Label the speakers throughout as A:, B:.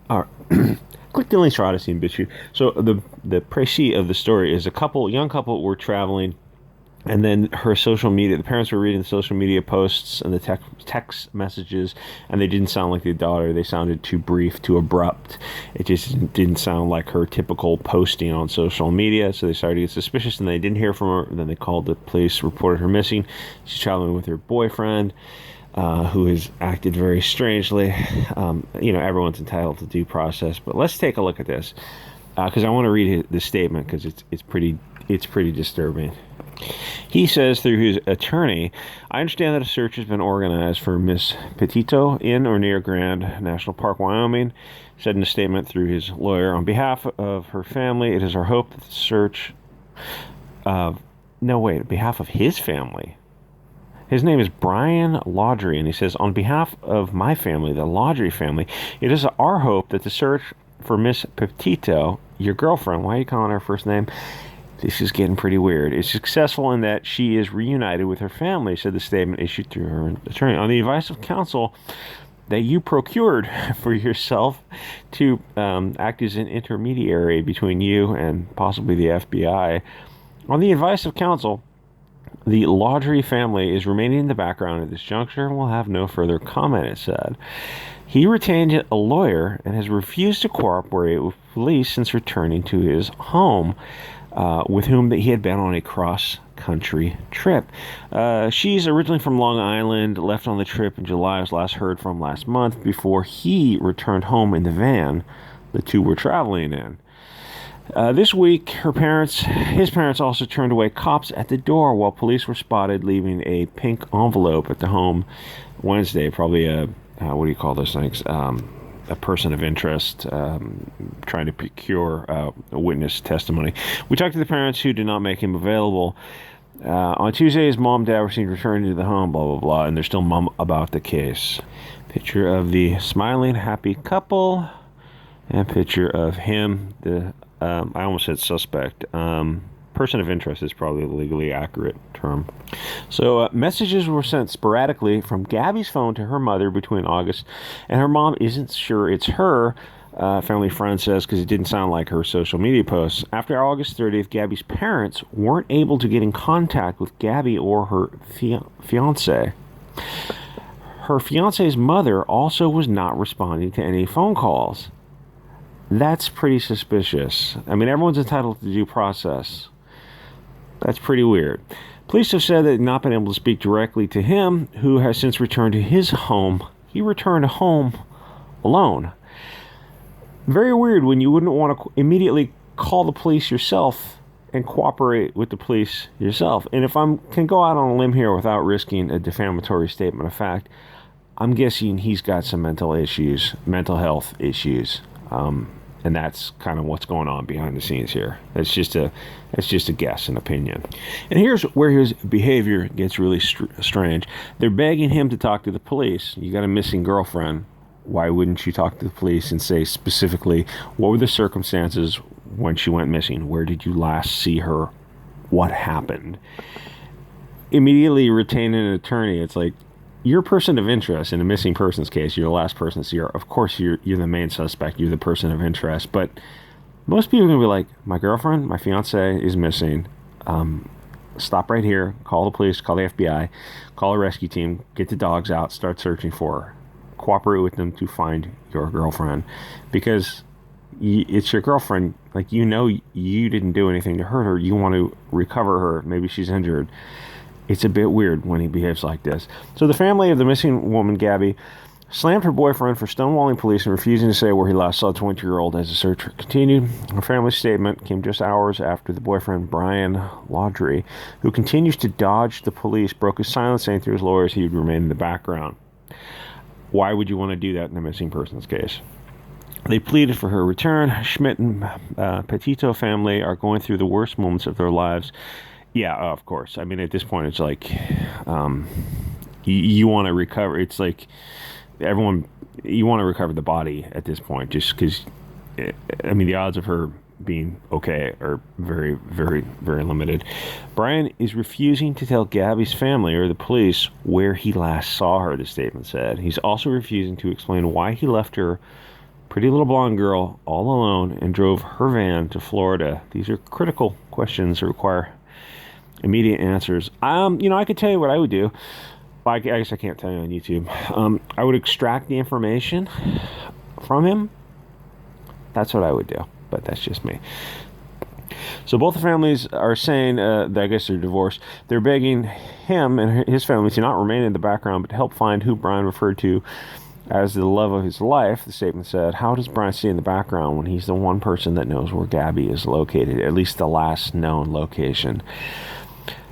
A: All right. Click the links for Odysee and BitChute. So the précis of the story is young couple were traveling, and then her social media, the parents were reading the social media posts and the text messages, and they didn't sound like the daughter. They sounded too brief, too abrupt. It just didn't sound like her typical posting on social media. So they started to get suspicious, and they didn't hear from her. Then they called the police, reported her missing. She's traveling with her boyfriend, who has acted very strangely. Everyone's entitled to due process, but let's take a look at this because I want to read the statement because it's pretty disturbing. He says through his attorney, I understand that a search has been organized for Miss Petito in or near Grand National Park, Wyoming. Said in a statement through his lawyer, on behalf of her family, it is our hope that the search on behalf of his family. His name is Brian Laudry, and he says, on behalf of my family, the Laudry family, it is our hope that the search for Miss Petito, your girlfriend, why are you calling her first name? This is getting pretty weird. Is successful in that she is reunited with her family, said the statement issued through her attorney. On the advice of counsel that you procured for yourself to act as an intermediary between you and possibly the FBI. On the advice of counsel, the Laudry family is remaining in the background at this juncture and will have no further comment, it said. He retained a lawyer and has refused to cooperate with police since returning to his home, with whom he had been on a cross-country trip. She's originally from Long Island, left on the trip in July, was last heard from last month before he returned home in the van the two were traveling in. This week, his parents also turned away cops at the door while police were spotted leaving a pink envelope at the home Wednesday. Probably what do you call those things? A person of interest trying to procure a witness testimony. We talked to the parents who did not make him available. On Tuesday, his mom and dad were seen returning to the home, blah, blah, blah, and they're still mum about the case. Picture of the smiling, happy couple, and picture of him, I almost said suspect. Person of interest is probably the legally accurate term. So messages were sent sporadically from Gabby's phone to her mother between August, and her mom isn't sure it's her, family friend says, because it didn't sound like her social media posts. After August 30th, Gabby's parents weren't able to get in contact with Gabby or her fiance. Her fiance's mother also was not responding to any phone calls. That's pretty suspicious. I mean, everyone's entitled to due process. That's pretty weird. Police have said they've not been able to speak directly to him, who has since returned to his home. He returned home alone. Very weird when you wouldn't want to immediately call the police yourself and cooperate with the police yourself. And if I can go out on a limb here without risking a defamatory statement of fact, I'm guessing he's got some mental health issues. And that's kind of what's going on behind the scenes here. It's just a guess, an opinion. And here's where his behavior gets really strange. They're begging him to talk to the police. You got a missing girlfriend. Why wouldn't you talk to the police and say specifically what were the circumstances when she went missing? Where did you last see her? What happened? Immediately retaining an attorney. It's like, you're a person of interest in a missing persons case. You're the last person to see her. Of course, you're the main suspect. You're the person of interest. But most people are going to be like, my girlfriend, my fiance is missing. Stop right here. Call the police. Call the FBI. Call a rescue team. Get the dogs out. Start searching for her. Cooperate with them to find your girlfriend. Because it's your girlfriend. Like, you didn't do anything to hurt her. You want to recover her. Maybe she's injured. It's a bit weird when he behaves like this. So the family of the missing woman, Gabby, slammed her boyfriend for stonewalling police and refusing to say where he last saw the 20-year-old as the search continued. Her family's statement came just hours after the boyfriend, Brian Laudry, who continues to dodge the police, broke his silence, saying through his lawyers he would remain in the background. Why would you want to do that in a missing persons case? They pleaded for her return. Schmidt and Petito family are going through the worst moments of their lives. Yeah, of course. I mean, at this point, it's like you want to recover. It's like you want to recover the body at this point, just because, I mean, the odds of her being okay are very, very, very limited. Brian is refusing to tell Gabby's family or the police where he last saw her, the statement said. He's also refusing to explain why he left her pretty little blonde girl all alone and drove her van to Florida? These are critical questions that require immediate answers. I could tell you what I would do. Well, I guess I can't tell you on YouTube. I would extract the information from him. That's what I would do, but that's just me. So both the families are saying that I guess they're divorced. They're begging him and his family to not remain in the background, but to help find who Brian referred to as the love of his life. The statement said, how does Brian stay in the background when he's the one person that knows where Gabby is located, at least the last known location?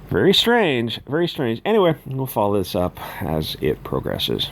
A: Very strange, very strange. Anyway, we'll follow this up as it progresses.